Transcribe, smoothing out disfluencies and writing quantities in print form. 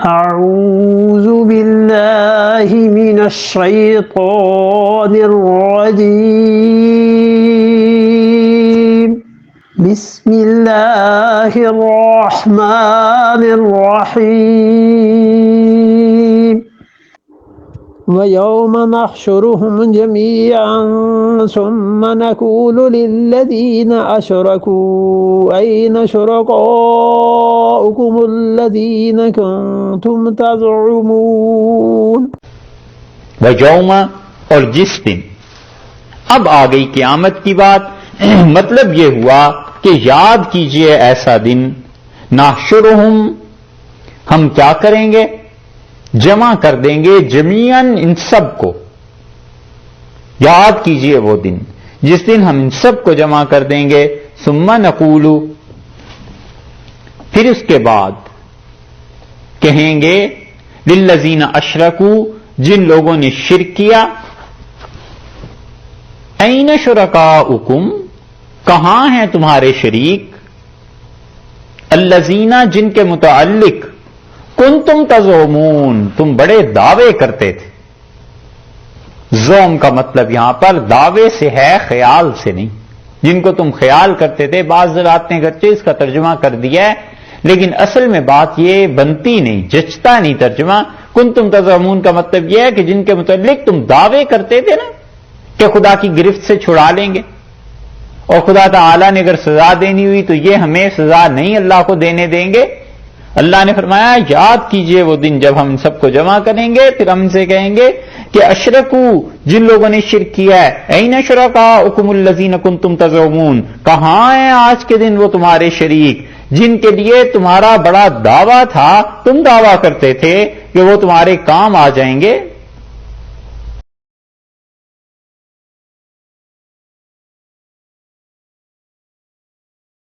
أعوذ بالله من الشيطان الرجيم بسم الله الرحمن الرحيم ويوم نحشرهم جميعا ثم نقول للذين أشركوا أين شركاؤكم الذين كنتم تزعمون وَيَوْمَ اور جس دن. اب آ گئی قیامت کی بات. مطلب یہ ہوا کہ یاد کیجئے ایسا دن. نحشرہم ہم کیا کریں گے؟ جمع کر دیں گے جمیعاً ان سب کو. یاد کیجئے وہ دن جس دن ہم ان سب کو جمع کر دیں گے. ثم نقول پھر اس کے بعد کہیں گے للذین اشرکوا جن لوگوں نے شرک کیا. این شرکاؤکم کہاں ہیں تمہارے شریک؟ الذین جن کے متعلق کنتم تزعمون تم بڑے دعوے کرتے تھے. زوم کا مطلب یہاں پر دعوے سے ہے، خیال سے نہیں. جن کو تم خیال کرتے تھے، بعض حضرات نے گرچہ اس کا ترجمہ کر دیا ہے لیکن اصل میں بات یہ بنتی نہیں، جچتا نہیں ترجمہ. کنتم تزعمون کا مطلب یہ ہے کہ جن کے متعلق تم دعوے کرتے تھے نا کہ خدا کی گرفت سے چھڑا لیں گے، اور خدا تعالیٰ نے اگر سزا دینی ہوئی تو یہ ہمیں سزا نہیں اللہ کو دینے دیں گے. اللہ نے فرمایا یاد کیجئے وہ دن جب ہم ان سب کو جمع کریں گے، پھر ہم ان سے کہیں گے کہ اشرکو جن لوگوں نے شرک کیا ہے، این شرکاؤکم الذین کنتم تزعمون کہاں ہیں آج کے دن وہ تمہارے شریک جن کے لیے تمہارا بڑا دعویٰ تھا، تم دعویٰ کرتے تھے کہ وہ تمہارے کام آ جائیں گے.